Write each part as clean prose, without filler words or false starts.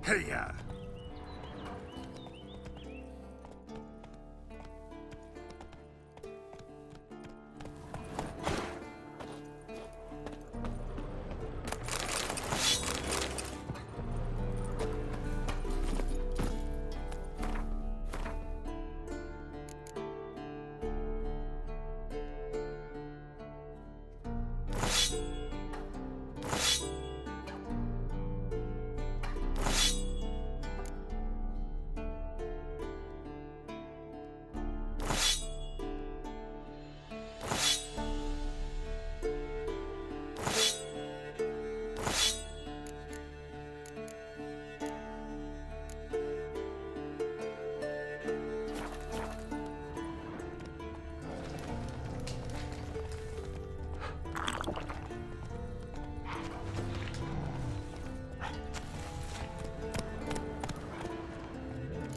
Hey-ya!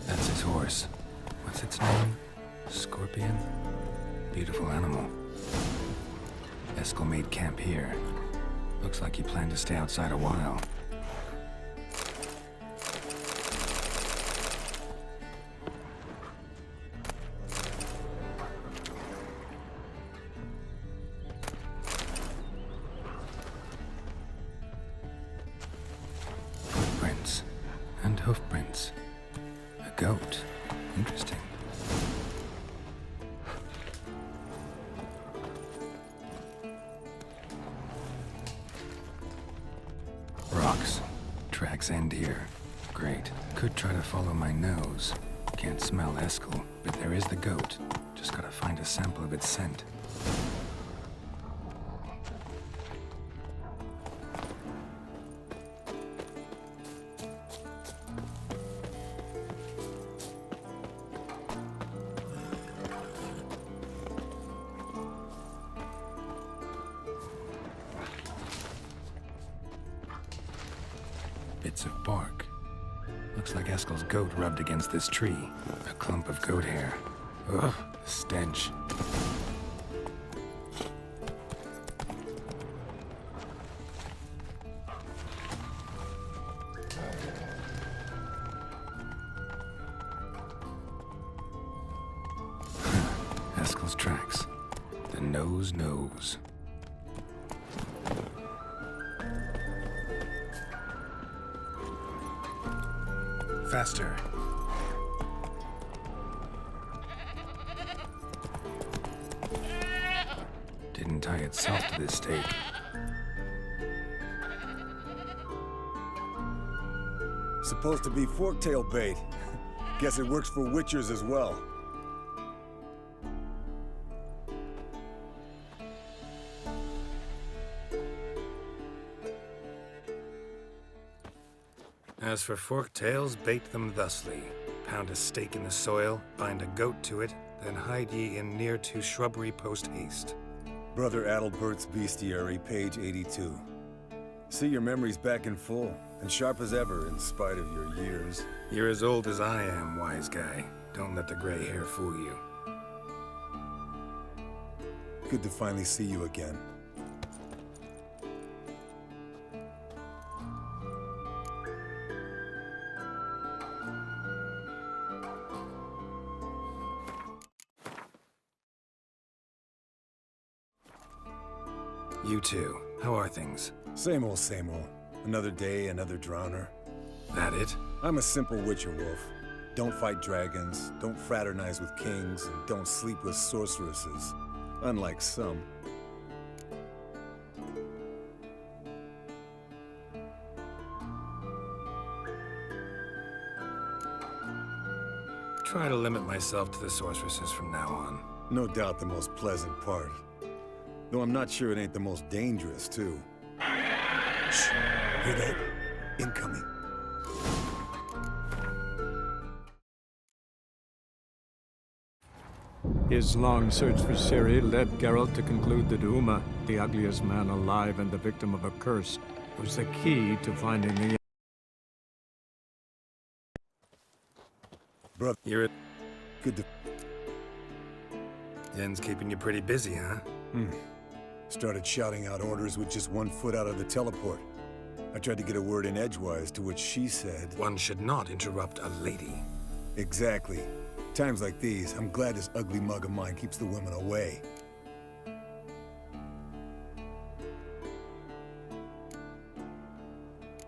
That's his horse. What's its name? Scorpion? Beautiful animal. Eskel made camp here. Looks like he planned to stay outside a while. Footprints and hoofprints. A goat. Interesting. Rocks. Tracks end here. Great. Could try to follow my nose. Can't smell Eskel, but there is the goat. Just gotta find a sample of its scent. Bits of bark. Looks like Eskel's goat rubbed against this tree. A clump of goat hair. Ugh, the stench. Eskel's tracks. The nose knows. Faster. Didn't tie itself to this stake. Supposed to be Forktail bait. Guess it works for witchers as well. As for forktails, bait them thusly. Pound a stake in the soil, bind a goat to it, then hide ye in near to shrubbery post haste. Brother Adalbert's Bestiary, page 82. See your memories back in full, and sharp as ever in spite of your years. You're as old as I am, wise guy. Don't let the gray hair fool you. Good to finally see you again. You too. How are things? Same old, same old. Another day, another drowner. That it? I'm a simple witcher wolf. Don't fight dragons, don't fraternize with kings, and don't sleep with sorceresses. Unlike some. Try to limit myself to the sorceresses from now on. No doubt the most pleasant part. Though I'm not sure it ain't the most dangerous, too. Shh! Hear that? Incoming. His long search for Ciri led Geralt to conclude that Uma, the ugliest man alive and the victim of a curse, was the key to finding the... Brother, You're it. good to... Yen's keeping you pretty busy, huh? Started shouting out orders with just one foot out of the teleport. I tried to get a word in edgewise, to which she said... One should not interrupt a lady. Exactly. Times like these, I'm glad this ugly mug of mine keeps the women away.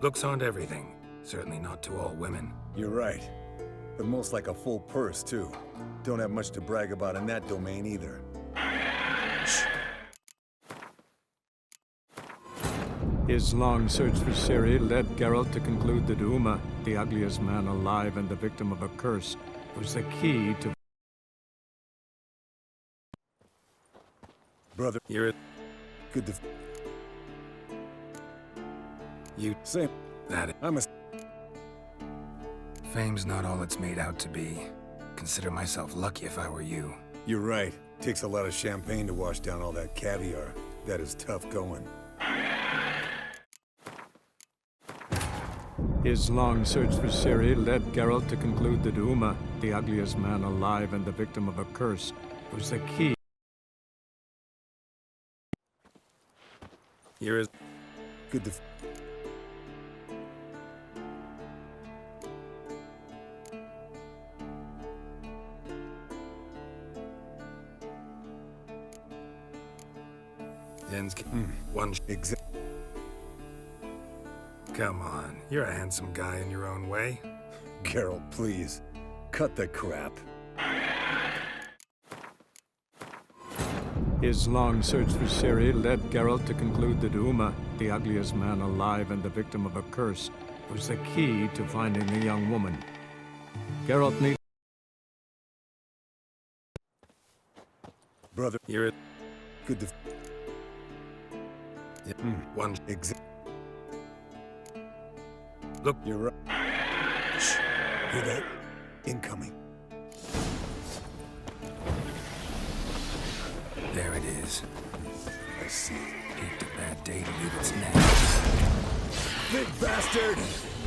Looks aren't everything. Certainly not to all women. You're right. But most like a full purse, too. Don't have much to brag about in that domain, either. His long search for Ciri led Geralt to conclude that Uma, the ugliest man alive and the victim of a curse, was the key to... Brother, You're... good to... You... Same. That... I'm a... Fame's not all it's made out to be. Consider myself lucky if I were you. You're right. Takes a lot of champagne to wash down all that caviar. That is tough going. His long search for Ciri led Geralt to conclude that Uma, the ugliest man alive and the victim of a curse, was the key. You're as... Good to... One... Exactly. Come on. You're a handsome guy in your own way. Geralt, please. Cut the crap. His long search for Ciri led Geralt to conclude that Uma, the ugliest man alive and the victim of a curse, was the key to finding the young woman. Geralt needed... Brother, You're a... good to... Yeah. One... Look, you're right. Shh. Hear that? Incoming. There it is. I see. Picked a bad day to leave its nest. Big bastard!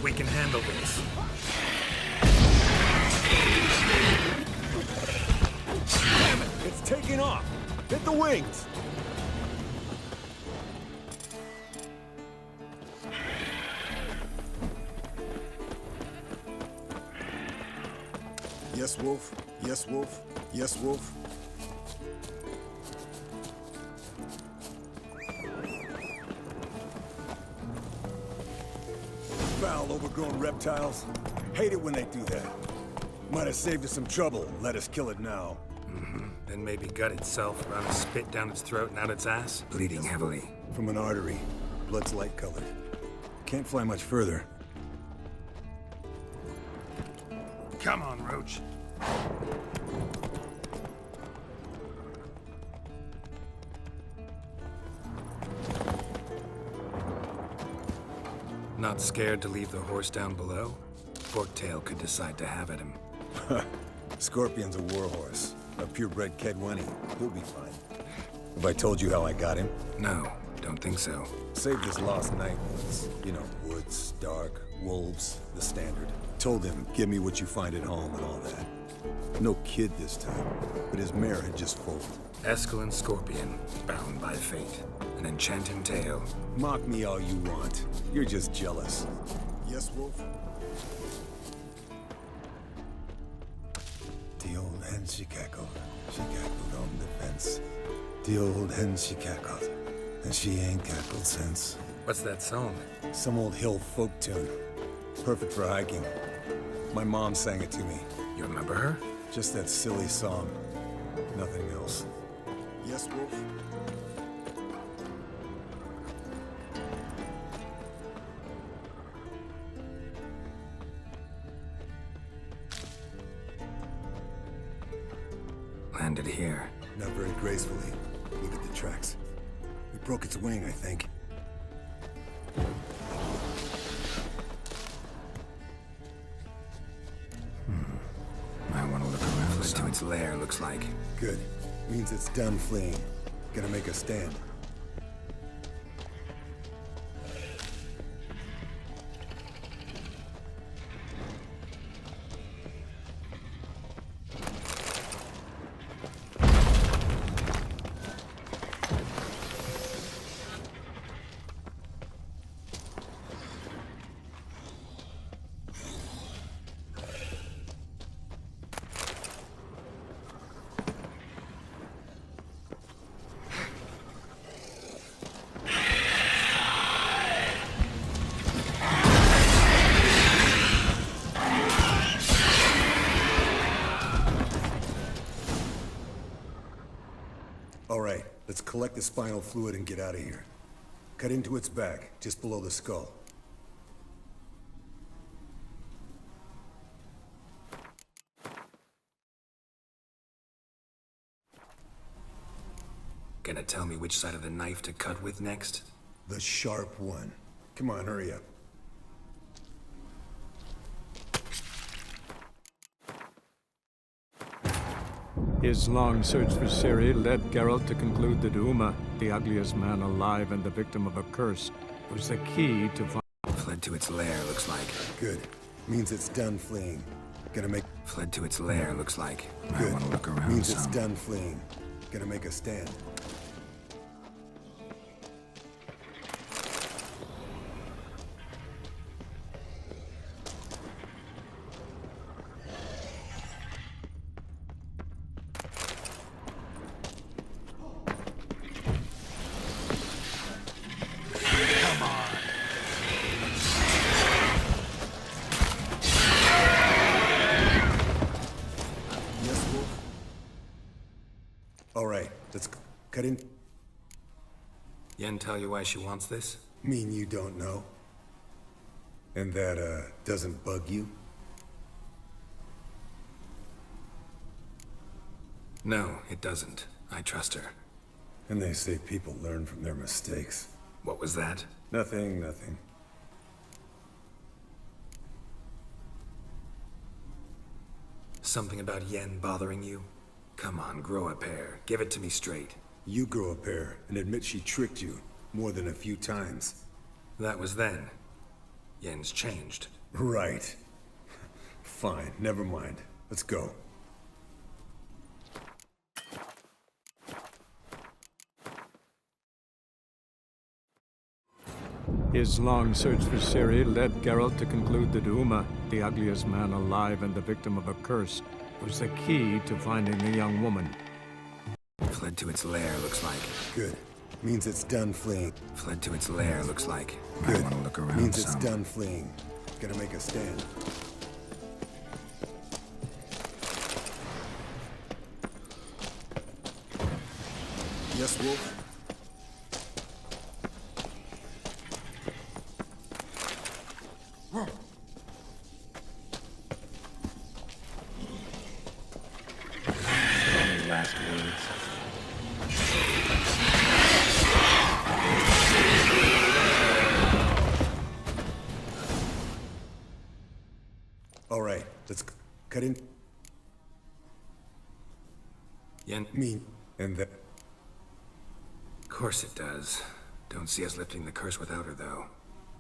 We can handle this. Damn it! It's taking off! Hit the wings! Yes, Wolf. Yes, Wolf. Yes, Wolf. Foul, overgrown reptiles. Hate it when they do that. Might have saved us some trouble. Let us kill it now. Then maybe gut itself, run a spit down its throat and out its ass. Bleeding heavily. From an artery. Blood's light-colored. Can't fly much further. Come on, Roach. Not scared to leave the horse down below? Forktail could decide to have at him. Scorpion's a warhorse. A purebred Kedwenny. He'll be fine. Have I told you how I got him? No, don't think so. Saved his lost night once. You know, woods, dark, wolves, the standard. Told him, give me what you find at home and all that. No kid this time, but his mare had just foaled. Eskel Scorpion, bound by fate. An enchanting tale. Mock me all you want. You're just jealous. Yes, Wolf? The old hen, she cackled. She cackled on the fence. The old hen, she cackled. And she ain't cackled since. What's that song? Some old hill folk tune. Perfect for hiking. My mom sang it to me. You remember her? Just that silly song. Nothing else. Yes, Wolf? Landed here. Not very gracefully. Look at the tracks. We broke its wing, I think. I want to look around. Fled to its lair, looks like. Good. Means it's done fleeing. Gonna make a stand. All right, let's collect the spinal fluid and get out of here. Cut into its back, just below the skull. Gonna tell me which side of the knife to cut with next? The sharp one. Come on, hurry up. His long search for Ciri led Geralt to conclude that Uma, the ugliest man alive and the victim of a curse, was the key to find... Fled to its lair, looks like. Good. Means it's done fleeing. Gonna make... Fled to its lair, looks like. Might Good. want to look around Means some. it's done fleeing. Gonna make a stand. All right, let's cut in. Yen tell you why she wants this? Mean you don't know? And that, doesn't bug you? No, it doesn't. I trust her. And they say people learn from their mistakes. What was that? Nothing, nothing. Something about Yen bothering you? Come on, grow a pair. Give it to me straight. You grow a pair and admit she tricked you more than a few times. That was then. Yen's changed. Right. Fine, never mind. Let's go. His long search for Ciri led Geralt to conclude that Uma, the ugliest man alive and the victim of a curse, was the key to finding the young woman. Fled to its lair, looks like. Good. Means it's done fleeing. Fled to its lair, looks like. Might Good. want to look around Means it's some. done fleeing. Gonna make a stand. Yes, Wolf? Any last words? All right, let's cut in. Yen? Me and that. Of course it does. Don't see us lifting the curse without her, though.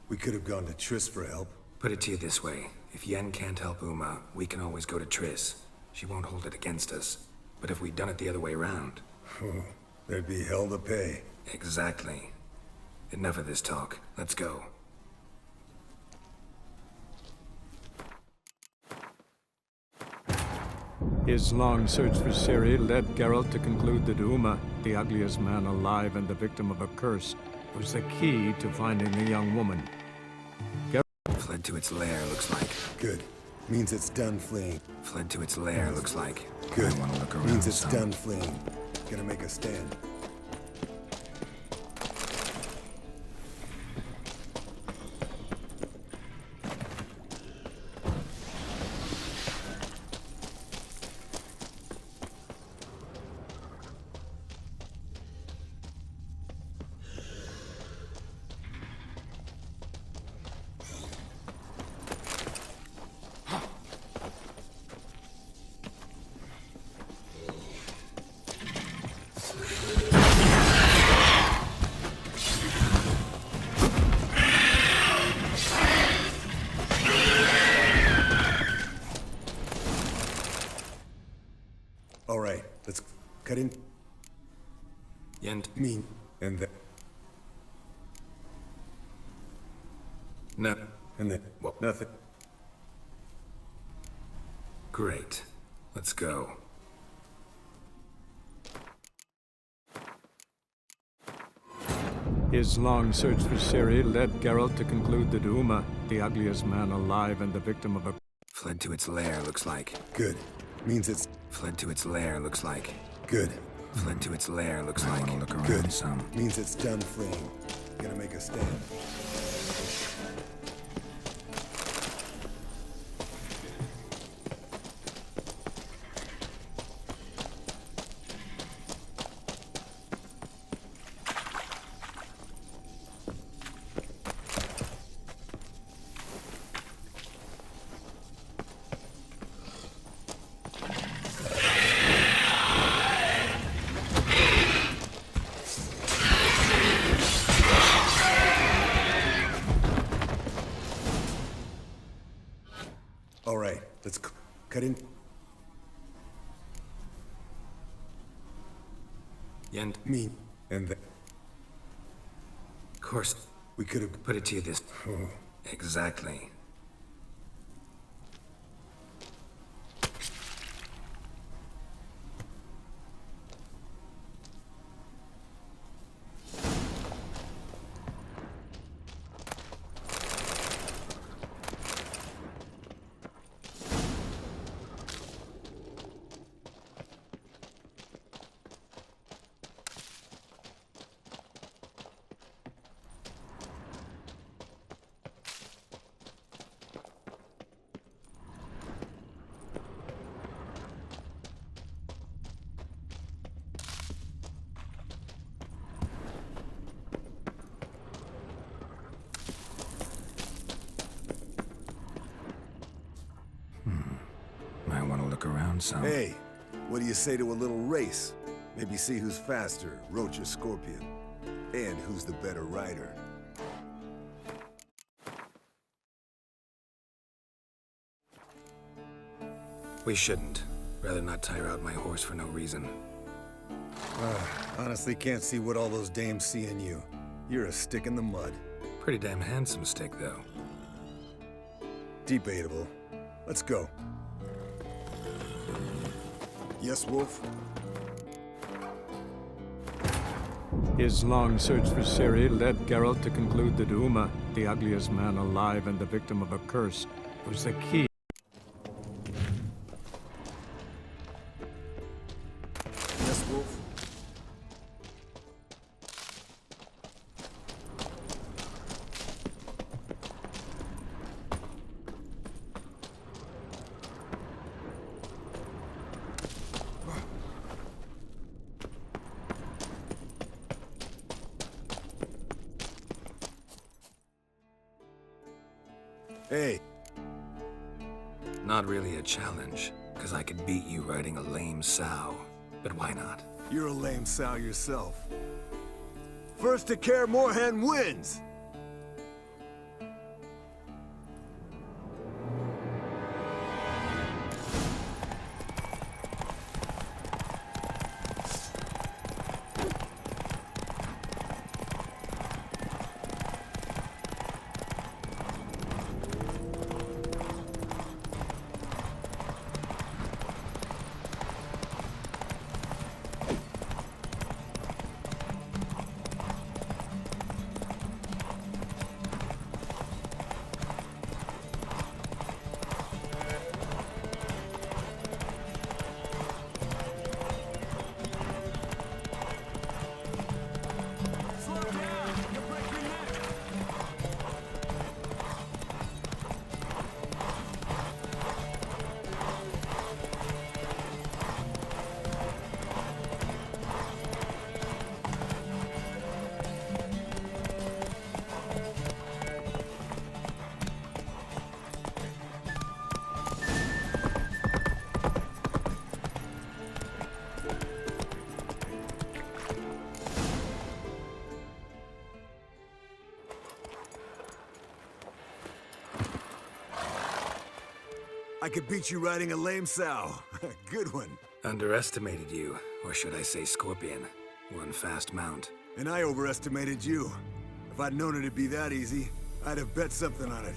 We could have gone to Triss for help. Put it to you this way. If Yen can't help Uma, we can always go to Triss. She won't hold it against us. But if we'd done it the other way around... There'd be hell to pay. Exactly. Enough of this talk. Let's go. His long search for Ciri led Geralt to conclude that Uma, the ugliest man alive and the victim of a curse, was the key to finding the young woman. Fled to its lair, looks like. Good. Means it's done fleeing. Fled to its lair, looks like. Good. I want to look around Means it's some. done fleeing. Gonna make a stand. All right, let's cut in. Yen... Me and that. No. And then. What? Nothing. Great. Let's go. His long search for Ciri led Geralt to conclude that Uma, the ugliest man alive and the victim of a... Fled to its lair, looks like. Good. Means it's Fled to its lair, looks like. good. Fled to its lair, looks like. Look around Good. some. Means it's done fleeing. Gonna make a stand. All right, let's cut in. Yend, Me and the... of course, We could have... put it to you this. Oh, Exactly. Might want to look around some. hey, what do you say to a little race? Maybe see who's faster, Roach or Scorpion. And who's the better rider. We shouldn't. Rather not tire out my horse for no reason. Honestly, can't see what all those dames see in you. You're a stick in the mud. Pretty damn handsome stick, though. Debatable. Let's go. Yes, Wolf? His long search for Ciri led Geralt to conclude that Uma, the ugliest man alive and the victim of a curse, was the key. Yes, Wolf? Hey, Not really a challenge, because I could beat you riding a lame sow. But why not? you're a lame sow yourself. First to Kaer Morhen wins! I could beat you riding a lame sow. Good one. Underestimated you, or should I say Scorpion. One fast mount. And I overestimated you. If I'd known it'd be that easy, I'd have bet something on it.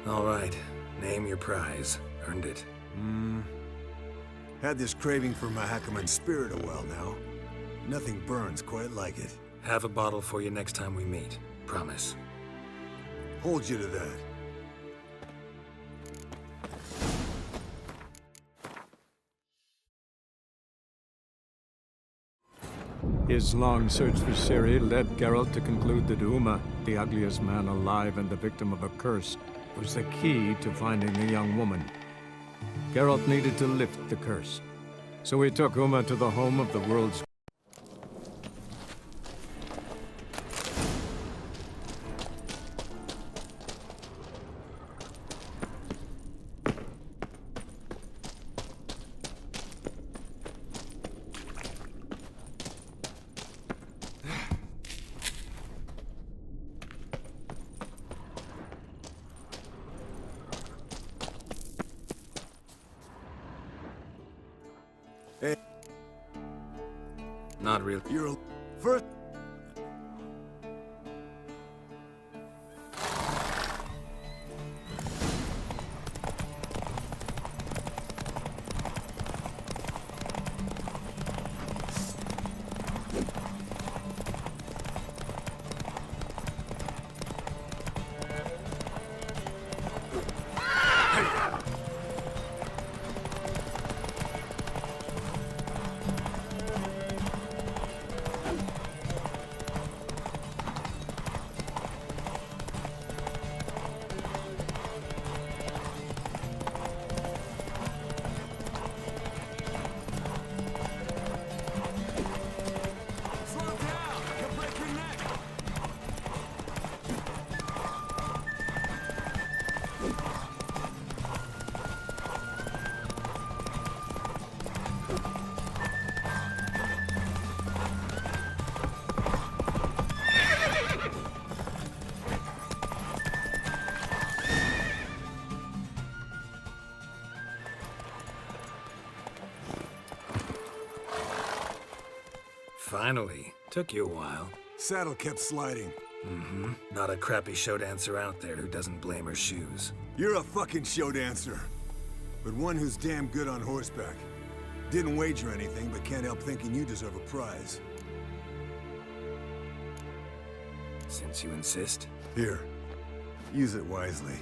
All right, name your prize. Earned it. Had this craving for Mahakaman spirit a while now. Nothing burns quite like it. Have a bottle for you next time we meet. Promise. Hold you to that. His long search for Ciri led Geralt to conclude that Uma, the ugliest man alive and the victim of a curse, was the key to finding the young woman. Geralt needed to lift the curse, so he took Uma to the home of the world's Hey, Not real. you're a... First... Finally. Took you a while. Saddle kept sliding. Mm-hmm. Not a crappy show dancer out there who doesn't blame her shoes. You're a fucking show dancer. But one who's damn good on horseback. Didn't wager anything, but can't help thinking you deserve a prize. Since you insist. Here. Use it wisely.